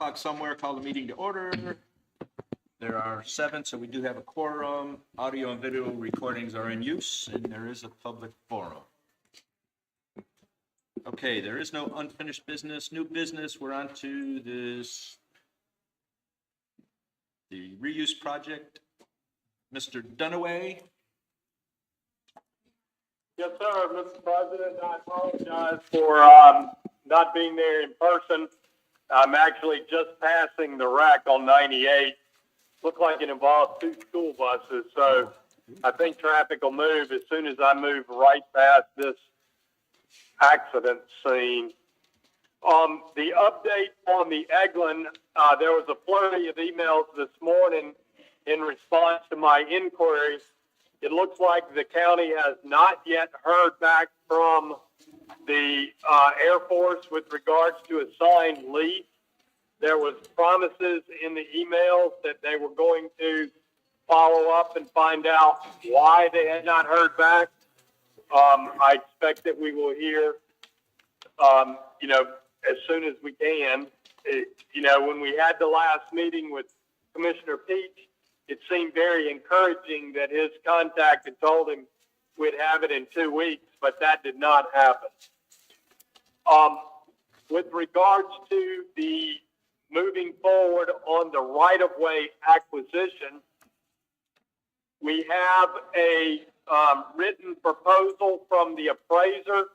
Clock somewhere, call the meeting to order. There are 7, so we do have a quorum. Audio and video recordings are in use, and there is a public forum. Okay, there is no unfinished business, new business. We're on to the reuse project. Mr. Dunaway. Yes, sir, Mr. President. I apologize for not being there in person. I'm actually just passing the wreck on 98. Looked like it involved 2 school buses, so I think traffic will move as soon as I move right past this accident scene. The update on the Eglin, there was a flurry of emails this morning in response to my inquiries. It looks like the county has not yet heard back from the Air Force with regards to a signed lease. There was promises in the emails that they were going to follow up and find out why they had not heard back. I expect that we will hear, as soon as we can. When we had the last meeting with Commissioner Peach, it seemed very encouraging that his contact had told him we'd have it in 2 weeks, but that did not happen. With regards to the moving forward on the right-of-way acquisition, we have a written proposal from the appraiser,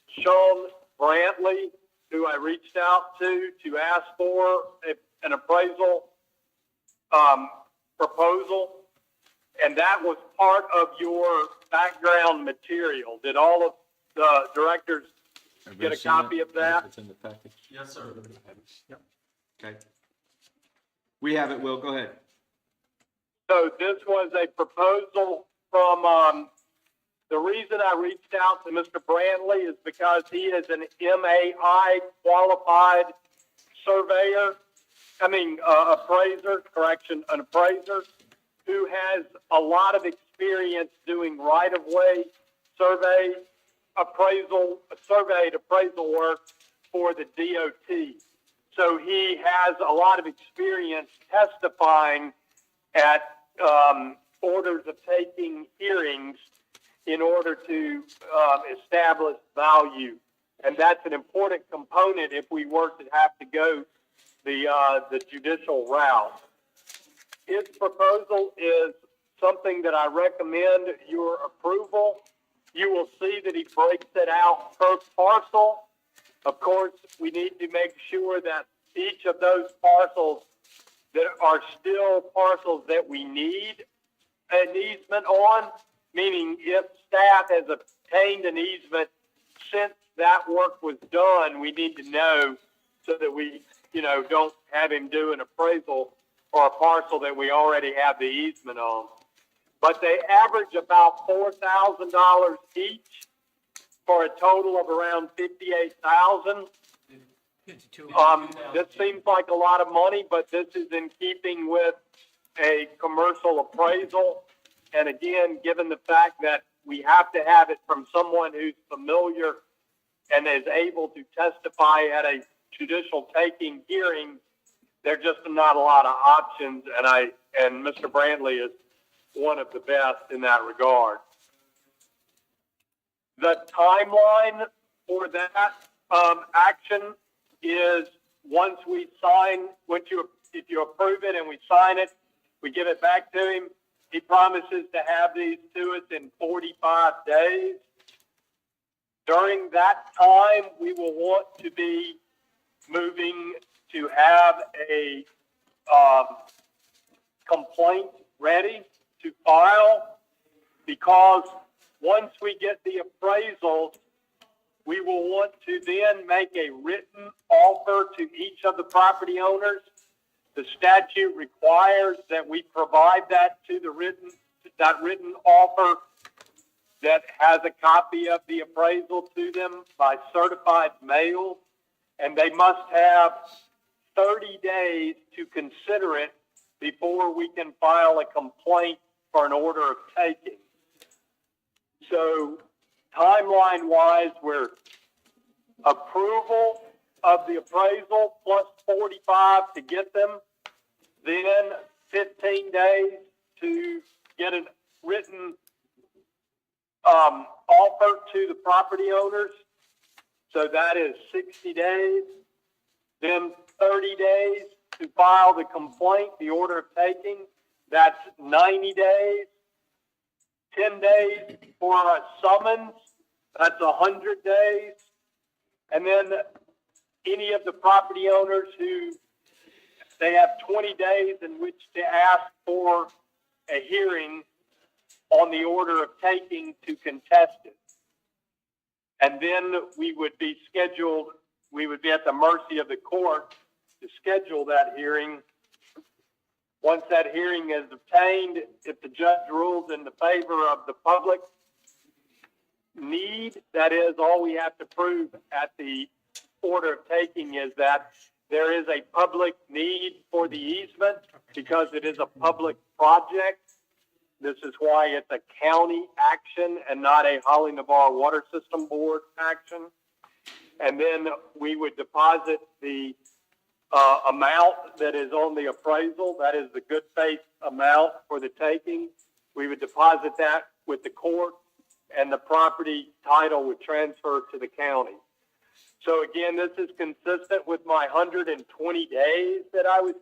Sean Brantley, who I reached out to ask for an appraisal proposal, and that was part of your background material. Did all of the directors get a copy of that? It's in the package. Yes, sir. Yep. Okay. We have it, Will. Go ahead. So this was a proposal from, the reason I reached out to Mr. Brantley is because he is an MAI qualified an appraiser who has a lot of experience doing right-of-way surveyed appraisal work for the DOT. So he has a lot of experience testifying at orders of taking hearings in order to establish value. And that's an important component if we were to have to go the judicial route. His proposal is something that I recommend your approval. You will see that he breaks it out per parcel. Of course, we need to make sure that each of those parcels that are still parcels that we need an easement on, meaning if staff has obtained an easement since that work was done, we need to know so that we, don't have him do an appraisal for a parcel that we already have the easement on. But they average about $4,000 each for a total of around $58,000. This seems like a lot of money, but this is in keeping with a commercial appraisal. And again, given the fact that we have to have it from someone who's familiar and is able to testify at a judicial taking hearing, there are just not a lot of options, and Mr. Brantley is one of the best in that regard. The timeline for that action is if you approve it and we sign it, we give it back to him. He promises to have these to us in 45 days. During that time, we will want to be moving to have a complaint ready to file, because once we get the appraisal, we will want to then make a written offer to each of the property owners. The statute requires that we provide that to the written offer that has a copy of the appraisal to them by certified mail, and they must have 30 days to consider it before we can file a complaint for an order of taking. So timeline-wise, we're approval of the appraisal plus 45 to get them, then 15 days to get a written offer to the property owners. So that is 60 days. Then 30 days to file the complaint, the order of taking. That's 90 days. 10 days for a summons. That's 100 days. And then any of the property owners who they have 20 days in which to ask for a hearing on the order of taking to contest it. And then we would be at the mercy of the court to schedule that hearing. Once that hearing is obtained, if the judge rules in the favor of the public need, that is, all we have to prove at the order of taking is that there is a public need for the easement because it is a public project. This is why it's a county action and not a Holly Navarre Water System Board action. And then we would deposit the amount that is on the appraisal. That is the good faith amount for the taking. We would deposit that with the court, and the property title would transfer to the county. So again, this is consistent with my 120 days that I was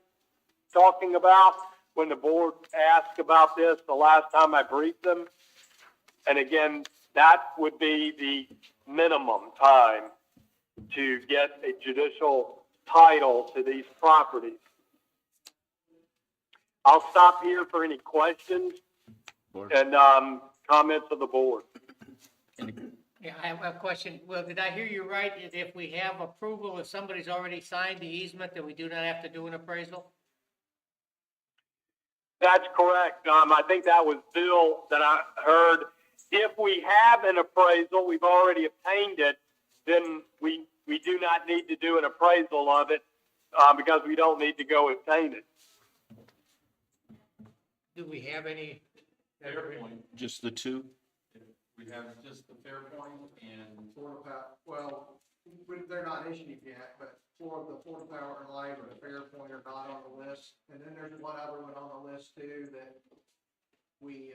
talking about when the board asked about this the last time I briefed them. And again, that would be the minimum time to get a judicial title to these properties. I'll stop here for any questions and comments of the board. Yeah, I have a question. Well, did I hear you right? If we have approval, if somebody's already signed the easement, then we do not have to do an appraisal? That's correct. I think that was Bill that I heard. If we have an appraisal, we've already obtained it, then we do not need to do an appraisal of it because we don't need to go obtain it. Do we have any? Fairpoint, Just the two? we have just the Fairpoint and Florida Power, well, they're not issued yet, but for the Florida Power and Light or the Fairpoint are not on the list. And then there's one other one on the list too that we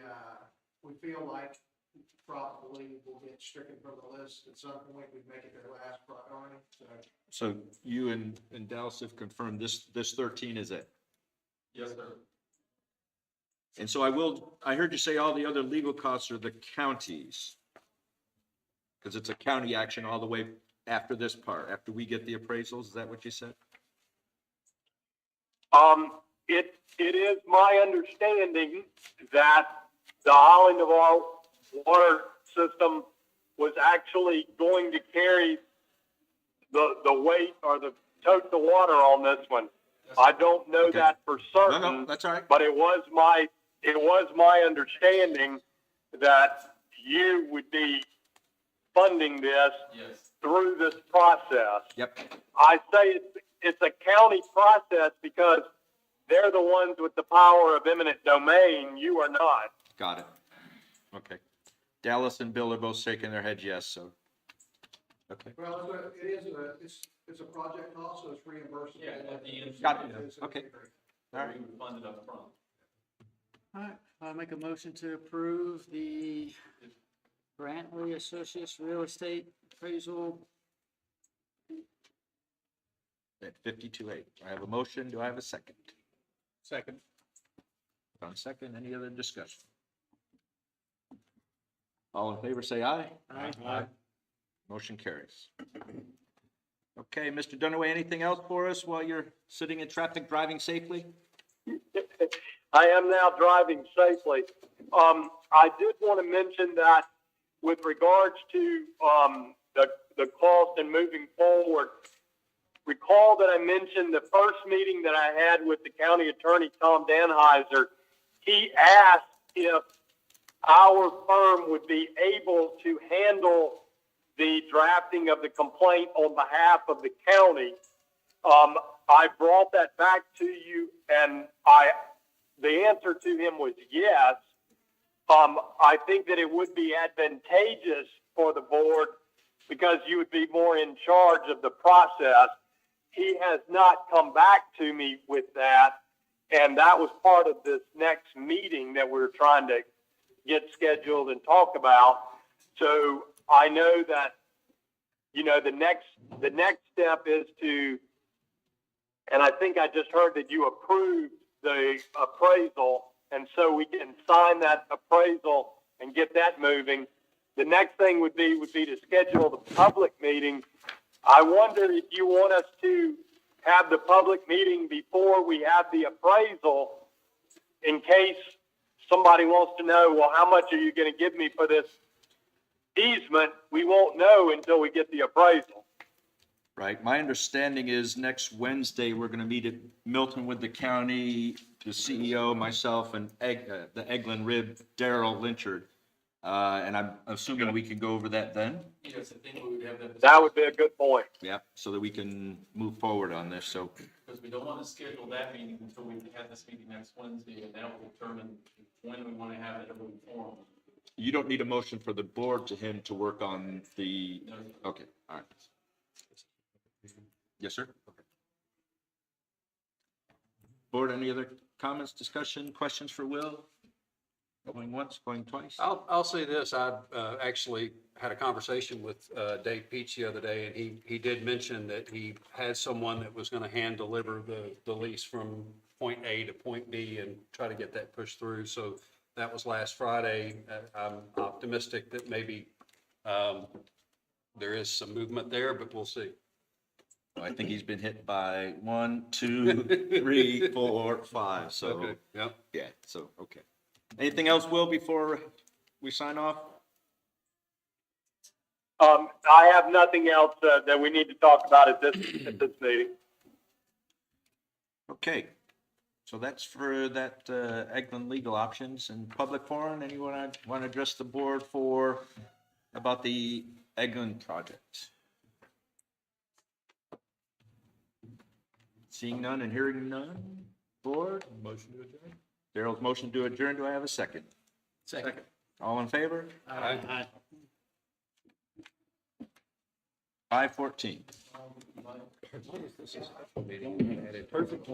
feel like probably will get stricken from the list at some point. We'd make it their last priority, so. So you and Dallas have confirmed this 13 is it? Yes, sir. And so I heard you say all the other legal costs are the counties. Because it's a county action all the way after this part, after we get the appraisals, is that what you said? It is my understanding that the Holly Navarre Water System was actually going to carry the weight or tote the water on this one. I don't know Okay. that for certain. No, that's all right. But it was my understanding that you would be funding this Yes. through this process. Yep. I say it's a county process because they're the ones with the power of eminent domain. You are not. Got it. Okay. Dallas and Bill are both shaking their heads yes, so. Okay. Well, it's a project cost, so it's reimbursable. Yeah, at the end. Got it. Okay. All right. We would fund it up front. All right, I'll make a motion to approve the Brantley Associates Real Estate Appraisal. At 52.8. I have a motion. Do I have a second? Second. On second, any other discussion? All in favor, say aye. Aye. Motion carries. Okay, Mr. Dunaway, anything else for us while you're sitting in traffic, driving safely? I am now driving safely. I did want to mention that with regards to the cost and moving forward, recall that I mentioned the first meeting that I had with the county attorney, Tom Danheiser. He asked if our firm would be able to handle the drafting of the complaint on behalf of the county. I brought that back to you, and the answer to him was yes. I think that it would be advantageous for the board because you would be more in charge of the process. He has not come back to me with that, and that was part of this next meeting that we're trying to get scheduled and talk about. So I know that, you know, the next step is to, and I think I just heard that you approved the appraisal, and so we can sign that appraisal and get that moving. The next thing would be to schedule the public meeting. I wonder if you want us to have the public meeting before we have the appraisal, in case somebody wants to know, well, how much are you going to give me for this easement? We won't know until we get the appraisal. Right, my understanding is next Wednesday, we're gonna meet at Milton with the county, the CEO, myself, and the Eglin Rib, Daryl Lynchard. And I'm assuming we can go over that then? Yes, I think we would have that. That would be a good point. Yeah, so that we can move forward on this, so. Because we don't want to schedule that meeting until we have this meeting next Wednesday, and that will determine when we want to have it moving forward. You don't need a motion for the board to him to work on the, okay, all right. Yes, sir? Board, any other comments, discussion, questions for Will? Going once, going twice? I'll say this, I actually had a conversation with Dave Peach the other day, and he did mention that he had someone that was going to hand deliver the lease from point A to point B and try to get that pushed through. So that was last Friday. I'm optimistic that maybe there is some movement there, but we'll see. I think he's been hit by 1, 2, 3, 4, 5, so, Okay, yep. yeah, so, okay. Anything else, Will, before we sign off? I have nothing else that we need to talk about at this meeting. Okay, so that's for that Eglin legal options and public forum. Anyone want to address the board for, about the Eglin project? Seeing none and hearing none, board? Motion to adjourn. Daryl's motion to adjourn. Do I have a second? Second. All in favor? Aye. 5:14. Perfect.